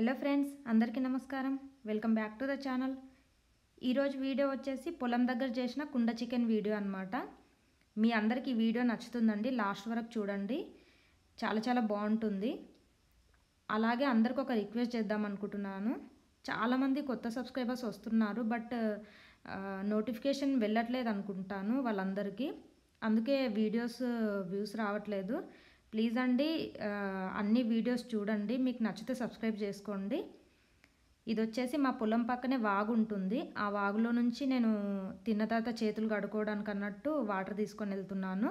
Hello friends, అందరికీ నమస్కారం. Welcome back to the channel. ఈరోజు వీడియో వచ్చేసి పొలం దగ్గర చేసిన కుండ చికెన్ వీడియో అనమాట. మీ అందరికీ ఈ వీడియో నచ్చుతుందండి, లాస్ట్ వరకు చూడండి. చాలా చాలా బాగుంటుంది. అలాగే అందరికి ఒక రిక్వెస్ట్ చేద్దాం అనుకుంటున్నాను. చాలామంది కొత్త సబ్స్క్రైబర్స్ వస్తున్నారు, బట్ నోటిఫికేషన్ వెళ్ళట్లేదు అనుకుంటాను వాళ్ళందరికీ. అందుకే వ్యూస్ రావట్లేదు. ప్లీజ్ అండి, అన్ని వీడియోస్ చూడండి. మీకు నచ్చితే సబ్స్క్రైబ్ చేసుకోండి. ఇది వచ్చేసి మా పొలం పక్కనే వాగు ఉంటుంది. ఆ వాగులో నుంచి నేను తిన్న తర్వాత చేతులు కడుక్కోవడానికి అన్నట్టు వాటర్ తీసుకొని వెళ్తున్నాను.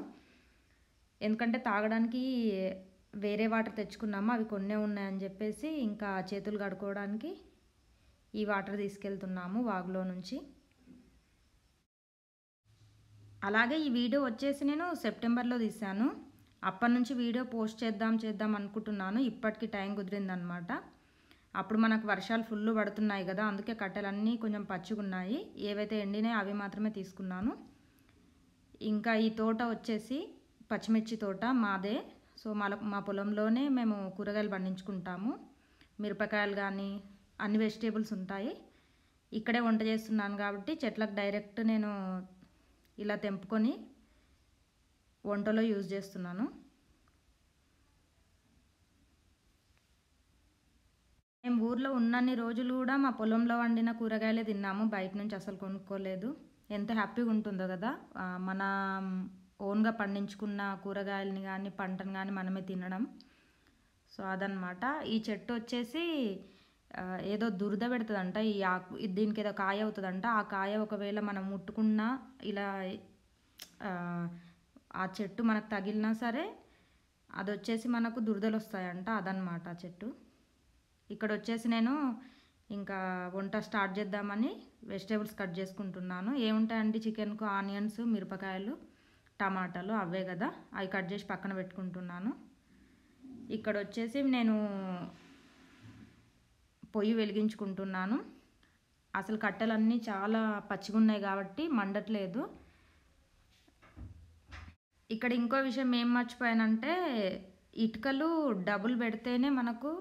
ఎందుకంటే తాగడానికి వేరే వాటర్ తెచ్చుకున్నాము, అవి కొన్నే ఉన్నాయని చెప్పేసి ఇంకా చేతులు కడుక్కోవడానికి ఈ వాటర్ తీసుకెళ్తున్నాము వాగులో నుంచి. అలాగే ఈ వీడియో వచ్చేసి నేను సెప్టెంబర్లో తీశాను. అప్పటి నుంచి వీడియో పోస్ట్ చేద్దాం అనుకుంటున్నాను. ఇప్పటికి టైం కుదిరిందనమాట. అప్పుడు మనకు వర్షాలు ఫుల్ పడుతున్నాయి కదా, అందుకే కట్టెలన్నీ కొంచెం పచ్చిగున్నాయి. ఏవైతే ఎండినాయి అవి మాత్రమే తీసుకున్నాను. ఇంకా ఈ తోట వచ్చేసి పచ్చిమిర్చి తోట మాదే. సో మా పొలంలోనే మేము కూరగాయలు పండించుకుంటాము. మిరపకాయలు కానీ అన్ని వెజిటేబుల్స్ ఉంటాయి. ఇక్కడే వంట చేస్తున్నాను కాబట్టి చెట్లకు డైరెక్ట్ నేను ఇలా తెంపుకొని వంటలో యూజ్ చేస్తున్నాను. మేము ఊర్లో ఉన్నన్ని రోజులు కూడా మా పొలంలో వండిన కూరగాయలే తిన్నాము, బయట నుంచి అసలు కొనుక్కోలేదు. ఎంత హ్యాపీగా ఉంటుందో కదా, మన ఓన్గా పండించుకున్న కూరగాయలని కానీ పంటను కానీ మనమే తినడం. సో అదనమాట. ఈ చెట్టు వచ్చేసి ఏదో దురద పెడుతుందంట. ఈ ఆకు దీనికి ఏదో కాయ అవుతుందంట. ఆ కాయ ఒకవేళ మనం ముట్టుకున్నా ఇలా ఆ చెట్టు మనకు తగిలినా సరే అది వచ్చేసి మనకు దురదలు వస్తాయంట. అదనమాట ఆ చెట్టు. ఇక్కడ వచ్చేసి నేను ఇంకా వంట స్టార్ట్ చేద్దామని వెజిటేబుల్స్ కట్ చేసుకుంటున్నాను. ఏముంటాయండి చికెన్కు? ఆనియన్స్, మిరపకాయలు, టమాటాలు, అవే కదా, అవి కట్ చేసి పక్కన పెట్టుకుంటున్నాను. ఇక్కడ వచ్చేసి నేను పొయ్యి వెలిగించుకుంటున్నాను. అసలు కట్టెలన్నీ చాలా పచ్చిగా ఉన్నాయి కాబట్టి మండట్లేదు. ఇక్కడ ఇంకో విషయం ఏం మర్చిపోయానంటే, ఇటుకలు డబుల్ పెడితేనే మనకు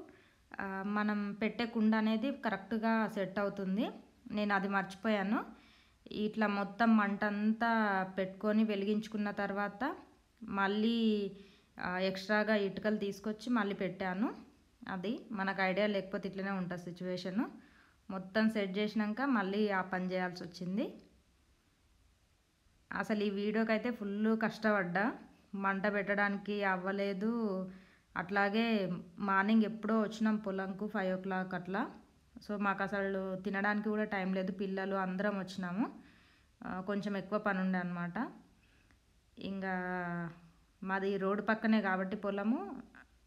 మనం పెట్టే కుండ అనేది కరెక్ట్గా సెట్ అవుతుంది. నేను అది మర్చిపోయాను. ఇట్లా మొత్తం మంట అంతా పెట్టుకొని వెలిగించుకున్న తర్వాత మళ్ళీ ఎక్స్ట్రాగా ఇటుకలు తీసుకొచ్చి మళ్ళీ పెట్టాను. అది మనకు ఐడియా లేకపోతే ఇట్లనే ఉంటుంది సిచ్యువేషను. మొత్తం సెట్ చేసినాక మళ్ళీ ఆ పని చేయాల్సి వచ్చింది. అసలు ఈ వీడియోకి అయితే ఫుల్ కష్టపడ్డా, మంట పెట్టడానికి అవ్వలేదు. అట్లాగే మార్నింగ్ ఎప్పుడో వచ్చినాం పొలంకు, 5 o'clock అట్లా. సో మాకు అసలు తినడానికి కూడా టైం లేదు. పిల్లలు అందరం వచ్చినాము. కొంచెం ఎక్కువ పని ఉండే అనమాట. ఇంకా మాది రోడ్డు పక్కనే కాబట్టి పొలము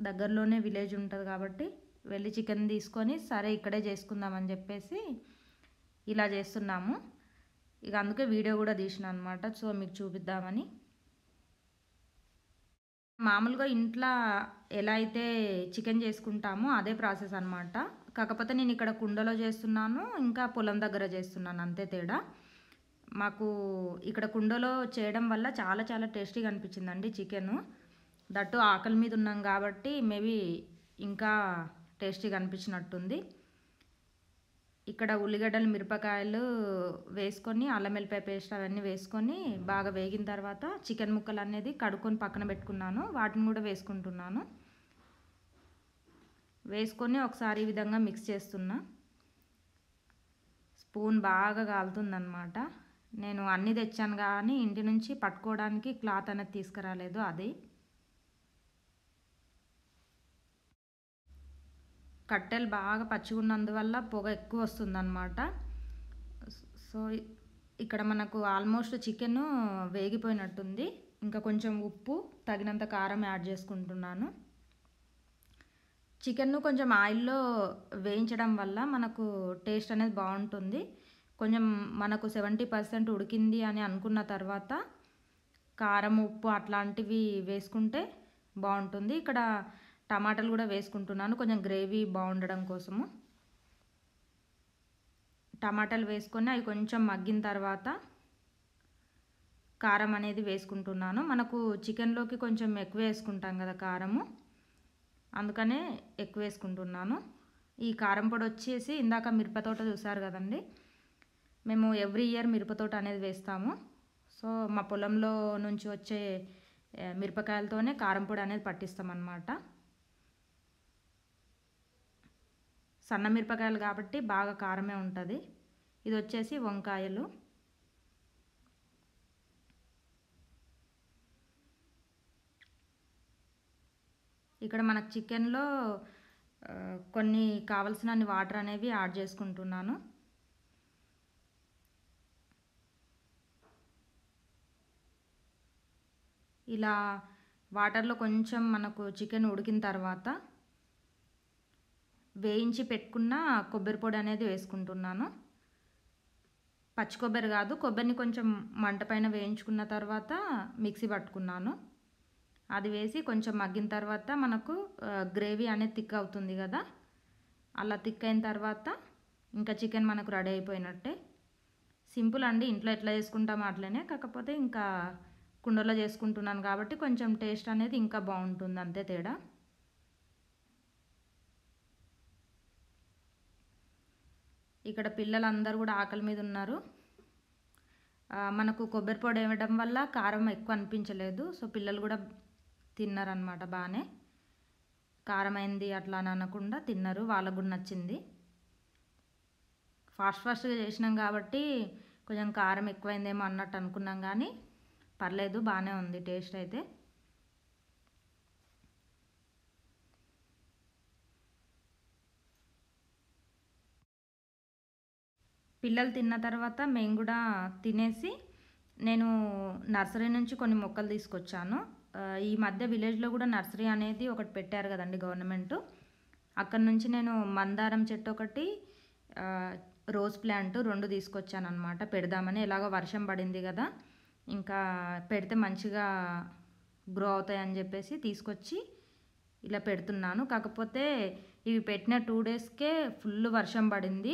దగ్గరలోనే విలేజ్ ఉంటుంది కాబట్టి వెళ్ళి చికెన్ తీసుకొని సరే ఇక్కడే చేసుకుందామని చెప్పేసి ఇలా చేస్తున్నాము. ఇక అందుకే వీడియో కూడా తీసిన అనమాట. సో మీకు చూపిద్దామని. మామూలుగా ఇంట్లో ఎలా అయితే చికెన్ చేసుకుంటామో అదే ప్రాసెస్ అనమాట. కాకపోతే నేను ఇక్కడ కుండలో చేస్తున్నాను, ఇంకా పొలం దగ్గర చేస్తున్నాను, అంతే తేడా. మాకు ఇక్కడ కుండలో చేయడం వల్ల చాలా చాలా టేస్టీగా అనిపించిందండి చికెను. దట్టు ఆకలి మీద ఉన్నాం కాబట్టి మేబీ ఇంకా టేస్టీగా అనిపించినట్టుంది. ఇక్కడ ఉల్లిగడ్డలు, మిరపకాయలు వేసుకొని అల్లం వెల్లిపాయ పేస్ట్ అవన్నీ వేసుకొని బాగా వేగిన తర్వాత చికెన్ ముక్కలు అనేది కడుక్కొని పక్కన పెట్టుకున్నాను. వాటిని కూడా వేసుకుంటున్నాను. వేసుకొని ఒకసారి ఈ విధంగా మిక్స్ చేస్తున్నా. స్పూన్ బాగా కాలుతుందన్నమాట. నేను అన్నీ తెచ్చాను కానీ ఇంటి నుంచి పట్టుకోవడానికి క్లాత్ అనేది తీసుకురాలేదు. అది కట్టెలు బాగా పచ్చిగున్నందువల్ల పొగ ఎక్కువ వస్తుందన్నమాట. సో ఇక్కడ మనకు ఆల్మోస్ట్ చికెన్ వేగిపోయినట్టుంది. ఇంకా కొంచెం ఉప్పు, తగినంత కారం యాడ్ చేసుకుంటున్నాను. చికెన్ను కొంచెం ఆయిల్లో వేయించడం వల్ల మనకు టేస్ట్ అనేది బాగుంటుంది. కొంచెం మనకు 70% ఉడికింది అని అనుకున్న తర్వాత కారం, ఉప్పు అట్లాంటివి వేసుకుంటే బాగుంటుంది. ఇక్కడ టమాటాలు కూడా వేసుకుంటున్నాను కొంచెం గ్రేవీ బాగుండడం కోసము. టమాటాలు వేసుకొని అవి కొంచెం మగ్గిన తర్వాత కారం అనేది వేసుకుంటున్నాను. మనకు చికెన్లోకి కొంచెం ఎక్కువ వేసుకుంటాం కదా కారము, అందుకనే ఎక్కువ వేసుకుంటున్నాను. ఈ కారం పొడి వచ్చేసి ఇందాక మిరపతోట చూసారు కదండి, మేము ఎవ్రీ ఇయర్ మిరపతోట అనేది వేస్తాము. సో మా పొలంలో నుంచి వచ్చే మిరపకాయలతోనే కారం పొడి అనేది పట్టిస్తామన్నమాట. సన్న మిరపకాయలు కాబట్టి బాగా కారమే ఉంటుంది. ఇది వచ్చేసి వంకాయలు. ఇక్కడ మనకు చికెన్లో కొన్ని కావలసినన్ని వాటర్ అనేవి యాడ్ చేసుకుంటున్నాను. ఇలా వాటర్లో కొంచెం మనకు చికెన్ ఉడికిన తర్వాత వేయించి పెట్టుకున్న కొబ్బరి పొడి అనేది వేసుకుంటున్నాను. పచ్చి కొబ్బరి కాదు, కొబ్బరిని కొంచెం మంట పైన వేయించుకున్న తర్వాత మిక్సీ పట్టుకున్నాను. అది వేసి కొంచెం మగ్గిన తర్వాత మనకు గ్రేవీ అనేది థిక్ అవుతుంది కదా, అలా థిక్ అయిన తర్వాత ఇంకా చికెన్ మనకు రెడీ అయిపోయినట్టే. సింపుల్ అండి, ఇంట్లో ఎట్లా చేసుకుంటామో అట్లనే, కాకపోతే ఇంకా కుండలో చేసుకుంటున్నాను కాబట్టి కొంచెం టేస్ట్ అనేది ఇంకా బాగుంటుంది, అంతే తేడా. ఇక్కడ పిల్లలందరూ కూడా ఆకలి మీద ఉన్నారు. మనకు కొబ్బరి పొడి వేయడం వల్ల కారం ఎక్కువ అనిపించలేదు. సో పిల్లలు కూడా తిన్నారనమాట, బాగానే కారం అయింది అట్లా అని అనకుండా తిన్నారు, వాళ్ళకు కూడా నచ్చింది. ఫాస్ట్గా చేసినాం కాబట్టి కొంచెం కారం ఎక్కువైందేమో అన్నట్టు అనుకున్నాం, కానీ పర్లేదు, బాగానే ఉంది టేస్ట్ అయితే. పిల్లలు తిన్న తర్వాత మేము కూడా తినేసి, నేను నర్సరీ నుంచి కొన్ని మొక్కలు తీసుకొచ్చాను. ఈ మధ్య విలేజ్లో కూడా నర్సరీ అనేది ఒకటి పెట్టారు కదండి గవర్నమెంట్. అక్కడ నుంచి నేను మందారం చెట్టు ఒకటి, రోజ్ ప్లాంట్ 2 తీసుకొచ్చాను అనమాట, పెడదామని. ఎలాగో వర్షం పడింది కదా, ఇంకా పెడితే మంచిగా గ్రో అవుతాయని చెప్పేసి తీసుకొచ్చి ఇలా పెడుతున్నాను. కాకపోతే ఇవి పెట్టిన 2 డేస్కే ఫుల్ వర్షం పడింది.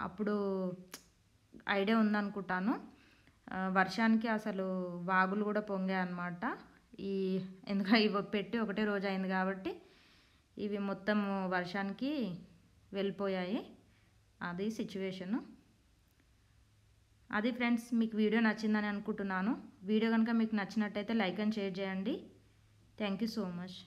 అప్పుడు ఐడియా ఉందనుకుంటాను, వర్షానికి అసలు వాగులు కూడా పొంగాయి అన్నమాట. ఎందుకంటే ఇవి పెట్టి ఒకటే రోజు అయింది కాబట్టి ఇవి మొత్తం వర్షానికి వెళ్ళిపోయాయి. అది సిచ్యువేషను. అది ఫ్రెండ్స్, మీకు వీడియో నచ్చిందని అనుకుంటున్నాను. వీడియో కనుక మీకు నచ్చినట్టయితే లైక్ అండ్ షేర్ చేయండి. Thank you so much.